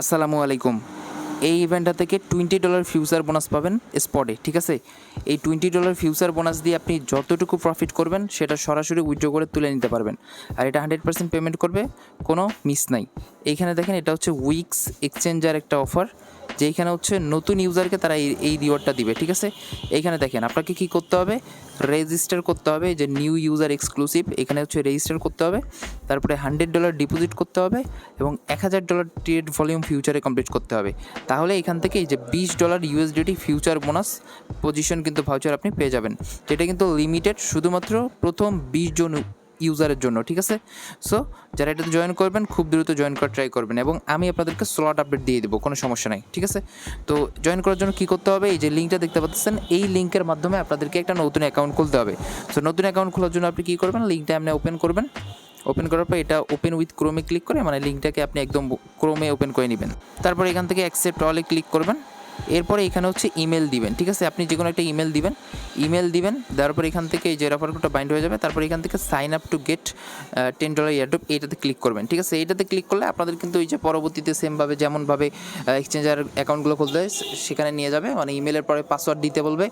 আসসালামু আলাইকুম। এই ইভেন্টটা থেকে $20 ফিউচার বোনাস পাবেন স্পটে, ঠিক আছে? এই $20 ফিউচার বোনাস দিয়ে আপনি যতটুকু প্রফিট করবেন সেটা সরাসরি উইথড্র করে তুলে নিতে পারবেন। আর এটা 100% পেমেন্ট করবে, কোনো মিস নাই। এইখানে দেখেন এটা হচ্ছে উইক্স এক্সচেঞ্জার একটা অফার, যেইখানে হচ্ছে নতুন ইউজারকে তারা এই রিওয়ার্ডটা দিবে, ঠিক আছে? এইখানে দেখেন আপনাকে কী করতে হবে, রেজিস্টার করতে হবে, যে নিউ ইউজার এক্সক্লুসিভ এখানে হচ্ছে রেজিস্টার করতে হবে। তারপরে $100 ডিপোজিট করতে হবে এবং $1000 ট্রেড ভলিউম ফিউচারে কমপ্লিট করতে হবে। তাহলে এখান থেকে এই যে $20 USDT ফিউচার বোনাস পজিশন কিন্তু ভাউচার আপনি পেয়ে যাবেন, যেটা কিন্তু লিমিটেড শুধুমাত্র প্রথম 20 জন ইউজারের জন্য, ঠিক আছে? সো যারা এটাতে জয়েন করবেন খুব দ্রুত জয়েন করার ট্রাই করবেন এবং আমি আপনাদেরকে স্লট আপডেট দিয়ে দেবো, কোনো সমস্যা নাই, ঠিক আছে? তো জয়েন করার জন্য কী করতে হবে, এই যে লিঙ্কটা দেখতে পাচ্ছেন এই লিঙ্কের মাধ্যমে আপনাদেরকে একটা নতুন অ্যাকাউন্ট খুলতে হবে। সো নতুন অ্যাকাউন্ট খোলার জন্য আপনি কী করবেন, লিঙ্কটা আপনি ওপেন করবেন। ওপেন করার পর এটা ওপেন উইথ ক্রোমে ক্লিক করে, মানে লিঙ্কটাকে আপনি একদম ক্রোমে ওপেন করে নেবেন। তারপর এখান থেকে অ্যাকসেপ্ট অলে ক্লিক করবেন। এরপরে এখানে হচ্ছে ইমেল দিবেন, ঠিক আছে? আপনি যে কোনো একটা ইমেল দিবেন। দেওয়ার পর এখান থেকে এই যে রেফার কোডটা বাইন্ড হয়ে যাবে। তারপর এখান থেকে sign up to get $10 airdrop, এইটাতে ক্লিক করবেন, ঠিক আছে? এইটাতে ক্লিক করলে আপনাদের কিন্তু এই যে পরবর্তীতে সেমভাবে যেমনভাবে এক্সচেঞ্জার অ্যাকাউন্টগুলো খুলতে হয় সেখানে নিয়ে যাবে, মানে ইমেলের পরে পাসওয়ার্ড দিতে বলবে,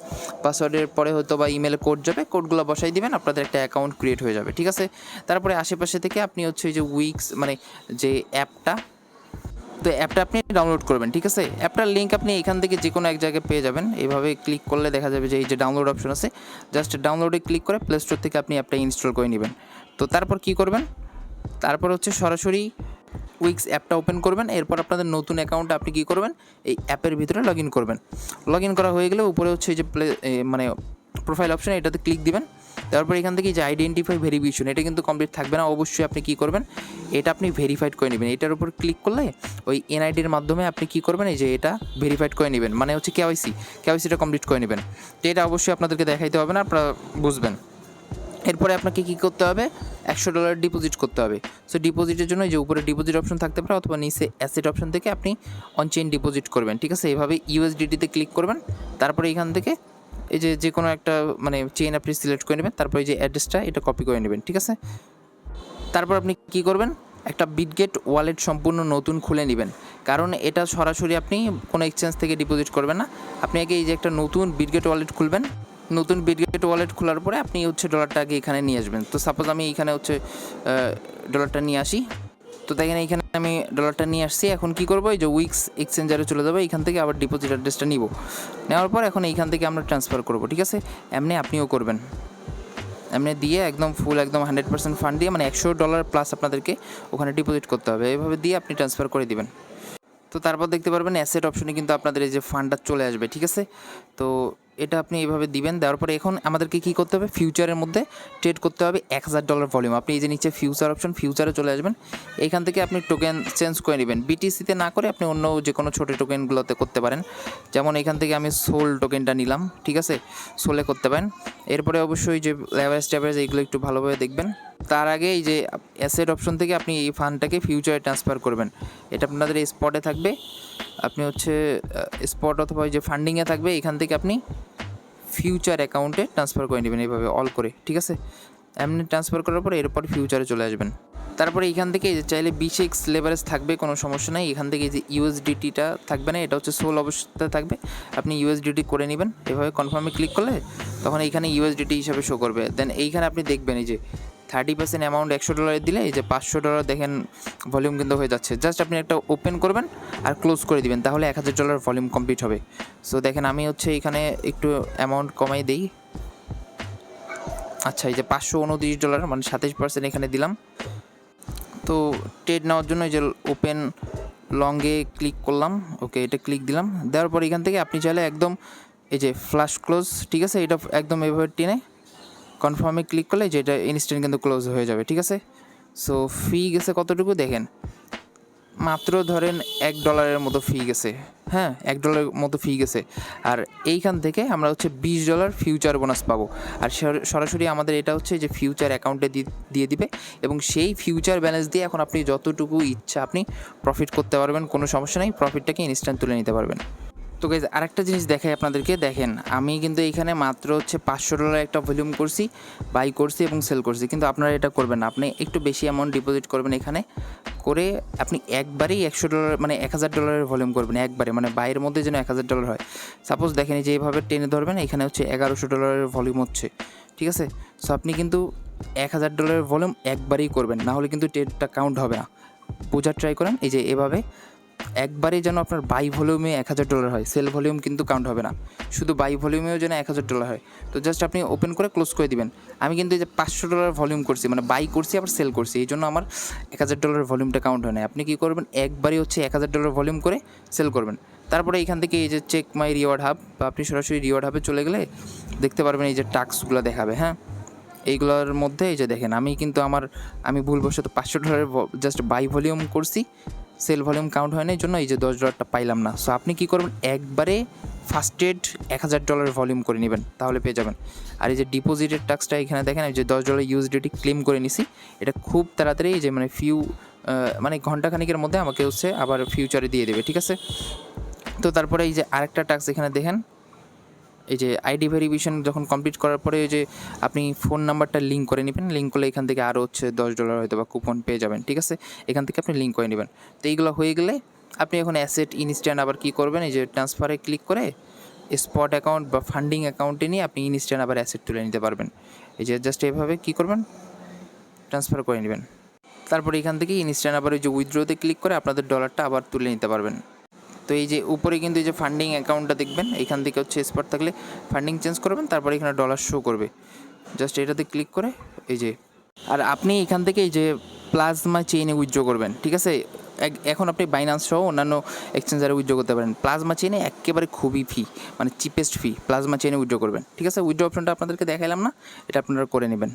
পাসওয়ার্ডের পরে হয়তো বা ইমেলে কোড যাবে, কোডগুলো বসাই দিবেন, আপনাদের একটা অ্যাকাউন্ট ক্রিয়েট হয়ে যাবে, ঠিক আছে? তারপরে আশেপাশে থেকে আপনি হচ্ছে এই যে উইক্স মানে যে অ্যাপটা, তো অ্যাপটা আপনি ডাউনলোড করবেন, ঠিক আছে? অ্যাপটার লিঙ্ক আপনি এখান থেকে যে কোনো এক জায়গায় পেয়ে যাবেন। এইভাবে ক্লিক করলে দেখা যাবে যে এই যে ডাউনলোড অপশন আছে, জাস্ট ডাউনলোডে ক্লিক করে প্লে স্টোর থেকে আপনি অ্যাপটা ইনস্টল করে নেবেন। তো তারপর কি করবেন, তারপর হচ্ছে সরাসরি উইক্স অ্যাপটা ওপেন করবেন। এরপর আপনাদের নতুন অ্যাকাউন্টে আপনি কী করবেন, এই অ্যাপের ভিতরে লগ ইন করবেন। লগ ইন করা হয়ে গেলে উপরে হচ্ছে এই যে মানে প্রোফাইল অপশন, এটাতে ক্লিক দিবেন। তারপর এখান থেকে যে আইডেন্টিফাই ভেরিফিকেশন, এটা কিন্তু কমপ্লিট থাকবে না, অবশ্যই আপনি কী করবেন, এটা আপনি ভেরিফাইড করে নেবেন। এটার উপর ক্লিক করলে ওই এনআইডির মাধ্যমে আপনি কী করবেন, এই যে এটা ভেরিফাইড করে নেবেন, মানে হচ্ছে কেওয়াইসিটা কমপ্লিট করে নেবেন। তো এটা অবশ্যই আপনাদেরকে দেখাইতে হবে না, আপনারা বুঝবেন। এরপরে আপনাকে কী করতে হবে, $100 ডিপোজিট করতে হবে। সো ডিপোজিটের জন্য যে উপরে ডিপোজিট অপশন থাকতে পারে অথবা নিচে অ্যাসেট অপশন থেকে আপনি অন চেইন ডিপোজিট করবেন, ঠিক আছে? এইভাবে ইউএসডিটিতে ক্লিক করবেন। তারপরে এখান থেকে এই যে কোনো একটা মানে চেইন আপনি সিলেক্ট করে নেবেন। তারপরে এই যে অ্যাড্রেসটা এটা কপি করে নেবেন, ঠিক আছে? তারপর আপনি কী করবেন, একটা বিটগেট ওয়ালেট সম্পূর্ণ নতুন খুলে নেবেন, কারণ এটা সরাসরি আপনি কোনো এক্সচেঞ্জ থেকে ডিপোজিট করবেন না। আপনি আগে এই যে একটা নতুন বিটগেট ওয়ালেট খুলবেন। নতুন বিটগেট ওয়ালেট খোলার পরে আপনি হচ্ছে ডলারটা আগে এখানে নিয়ে আসবেন। তো সাপোজ আমি এইখানে হচ্ছে ডলারটা নিয়ে আসি। তো দেখেন এইখানে আমি ডলারটা নিয়ে আসছি। এখন কী করবো, এই যে উইক্স এক্সচেঞ্জারে চলে যাবো, এইখান থেকে আবার ডিপোজিট অ্যাড্রেসটা নিব। নেওয়ার পর এখন এইখান থেকে আমরা ট্রান্সফার করবো, ঠিক আছে? এমনি আপনিও করবেন, এমনি দিয়ে একদম ফুল একদম 100% ফান্ড দিয়ে, মানে $100 প্লাস আপনাদেরকে ওখানে ডিপোজিট করতে হবে। এইভাবে দিয়ে আপনি ট্রান্সফার করে দিবেন। তো তারপর দেখতে পারবেন অ্যাসেট অপশনে কিন্তু আপনাদের এই যে ফান্ডটা চলে আসবে, ঠিক আছে? তো এটা আপনি এইভাবে দিবেন। দেওয়ার পরে এখন আমাদেরকে কী করতে হবে, ফিউচারের মধ্যে ট্রেড করতে হবে $1000 ভলিউম। আপনি এই যে নিচে ফিউচার অপশন, ফিউচারে চলে আসবেন। এইখান থেকে আপনি টোকেন চেঞ্জ করে নেবেন, বিটিসিতে না করে আপনি অন্য যে কোনো ছোটো টোকেনগুলোতে করতে পারেন। যেমন এখান থেকে আমি সোল টোকেনটা নিলাম, ঠিক আছে? সোলে করতে পারেন। এরপরে অবশ্যই যে লেভারেজ ট্যাভারেজ এইগুলো একটু ভালোভাবে দেখবেন। তার আগে এই যে অ্যাসেট অপশন থেকে আপনি এই ফান্ডটাকে ফিউচারে ট্রান্সফার করবেন। এটা আপনাদের এই স্পটে থাকবে, আপনি হচ্ছে স্পট অথবা যে ফান্ডিংয়ে থাকবে, এখান থেকে আপনি ফিউচার অ্যাকাউন্টে ট্রান্সফার করে নেবেন এইভাবে অল করে, ঠিক আছে? এমনি ট্রান্সফার করার পরে এরপর ফিউচারে চলে আসবেন। তারপরে এখান থেকে চাইলে 20x লেভারেজ থাকবে, কোনো সমস্যা নাই। এখান থেকে যে ইউএসডিটিটা থাকবে না, এটা হচ্ছে সোল অবস্থায় থাকবে, আপনি ইউএসডিটি করে নেবেন। এভাবে কনফার্মে ক্লিক করলে তখন এইখানে ইউএসডিটি হিসাবে শো করবে। দেন এইখানে আপনি দেখবেন এই যে 30% অ্যামাউন্ট $100 দিলে এই যে $500 দেখেন ভলিউম কিন্তু হয়ে যাচ্ছে। জাস্ট আপনি একটা ওপেন করবেন আর ক্লোজ করে দিবেন, তাহলে $1000 ভলিউম কমপ্লিট হবে। সো দেখেন আমি হচ্ছে এখানে একটু অ্যামাউন্ট কমাই দিই। আচ্ছা, এই যে $529 মানে 27% এখানে দিলাম। তো ট্রেড নেওয়ার জন্য এই যে ওপেন লংয়ে ক্লিক করলাম, ওকে এটা ক্লিক দিলাম। দেওয়ার পর এখান থেকে আপনি চাইলে একদম এই যে ফ্ল্যাশ ক্লোজ, ঠিক আছে? এটা একদম এভাবে টেনে কনফার্মে ক্লিক করলে যে এটা ইনস্ট্যান্ট কিন্তু ক্লোজ হয়ে যাবে, ঠিক আছে? সো ফি গেছে কতটুকু দেখেন, মাত্র ধরেন $1 মতো ফি গেছে। হ্যাঁ, $1 মতো ফি গেছে। আর এইখান থেকে আমরা হচ্ছে $20 ফিউচার বোনাস পাবো। আর সরাসরি আমাদের এটা হচ্ছে যে ফিউচার অ্যাকাউন্টে দিয়ে দিবে এবং সেই ফিউচার ব্যালেন্স দিয়ে এখন আপনি যতটুকু ইচ্ছা আপনি প্রফিট করতে পারবেন, কোনো সমস্যা নেই। প্রফিটটাকে ইনস্ট্যান্ট তুলে নিতে পারবেন। তো তো গাইজ আরেকটা জিনিস দেখাই আপনাদেরকে, দেখেন আমি কিন্তু এইখানে মাত্র হচ্ছে $500 একটা ভলিউম করছি, বাই করছি এবং সেল করছি, কিন্তু আপনারা এটা করবেন না, আপনি একটু বেশি অ্যামাউন্ট ডিপোজিট করবেন এখানে করে আপনি একবারেই $100 মানে $1000 ভলিউম করবেন একবারে, মানে বাইরের মধ্যে যেন $1000 হয়। সাপোজ দেখেন যে এইভাবে টেনে ধরবেন, এখানে হচ্ছে $1100 ভলিউম হচ্ছে, ঠিক আছে। সো আপনি কিন্তু $1000 ভলিউম একবারেই করবেন, না হলে কিন্তু ট্রেডটা কাউন্ট হবে না। বোঝার ট্রাই করেন, এই যে এভাবে একবারে যেন আপনার বাই ভলিউমে $1000 হয়, সেল ভলিউম কিন্তু কাউন্ট হবে না, শুধু বাই ভলিউমেও যেন $1000 হয়। তো জাস্ট আপনি ওপেন করে ক্লোজ করে দিবেন। আমি কিন্তু এই যে $500 ভলিউম করছি, মানে বাই করছি আবার সেল করছি, এই জন্য আমার $1000 ভলিউমটা কাউন্ট হয় না। আপনি কী করবেন, একবারই হচ্ছে $1000 ভলিউম করে সেল করবেন। তারপরে এইখান থেকে এই যে চেক মাই রিওয়ার্ড হাব, বা আপনি সরাসরি রিওয়ার্ড হাবে চলে গেলে দেখতে পারবেন এই যে টাস্কগুলো দেখাবে। হ্যাঁ, এইগুলোর মধ্যে এই যে দেখেন আমি কিন্তু আমি ভুলবশত $500 জাস্ট বাই ভলিউম করছি, সেল ভলিউম কাউন্ট হয় না, এই জন্য এই যে $10 পাইলাম না। সো আপনি কী করবেন, একবারে ফার্স্টেড $1000 ভলিউম করে নেবেন, তাহলে পেয়ে যাবেন। আর এই যে ডিপোজিটের টাস্কটা এখানে দেখেন, এই যে $10 ইউএসডিটি ক্লেম করে নিছি, এটা খুব তাড়াতাড়ি এই যে মানে ঘন্টাখানিকের মধ্যে আমাকে হচ্ছে আবার ফিউচারে দিয়ে দেবে, ঠিক আছে। তো তারপরে এই যে আরেকটা টাস্ক এখানে দেখেন, এই যে আইডি ভেরিফিকেশন যখন কমপ্লিট করার পরে ওই যে আপনি ফোন নাম্বারটা লিঙ্ক করে নেবেন, লিঙ্ক করলে এখান থেকে আরও হচ্ছে $10 হয়তো বা কুপন পেয়ে যাবেন, ঠিক আছে। এখান থেকে আপনি লিঙ্ক করে নেবেন। তো এইগুলো হয়ে গেলে আপনি এখন অ্যাসেট ইনস্ট্যান্ট আবার কী করবেন, এই যে ট্রান্সফারে ক্লিক করে স্পট অ্যাকাউন্ট বা ফান্ডিং অ্যাকাউন্টে নিয়ে আপনি ইনস্ট্যান্ট আবার অ্যাসেট তুলে নিতে পারবেন। এই যে জাস্ট এইভাবে কী করবেন, ট্রান্সফার করে নেবেন। তারপরে এখান থেকে ইনস্ট্যান্ট আবার ওই যে উইথড্রোতে ক্লিক করে আপনাদের ডলারটা আবার তুলে নিতে পারবেন। তো এই যে উপরে কিন্তু এই যে ফান্ডিং অ্যাকাউন্টটা দেখবেন, এখান থেকে হচ্ছে স্পট থাকলে ফান্ডিং চেঞ্জ করবেন, তারপরে এখানে ডলার শো করবে, জাস্ট এটাতে ক্লিক করে এই যে। আর আপনি এখান থেকে এই যে প্লাজমা চেইনে উইথড্র করবেন, ঠিক আছে। এখন আপনি বাইন্যান্স সহ অন্যান্য এক্সচেঞ্জারে উইথড্র করতে পারেন। প্লাজমা চেইনে একেবারে খুবই মানে চিপেস্ট ফি, প্লাজমা চেইনে উইথড্র করবেন, ঠিক আছে। উইথড্র অপশনটা আপনাদেরকে দেখাইলাম না, এটা আপনারা করে নেবেন।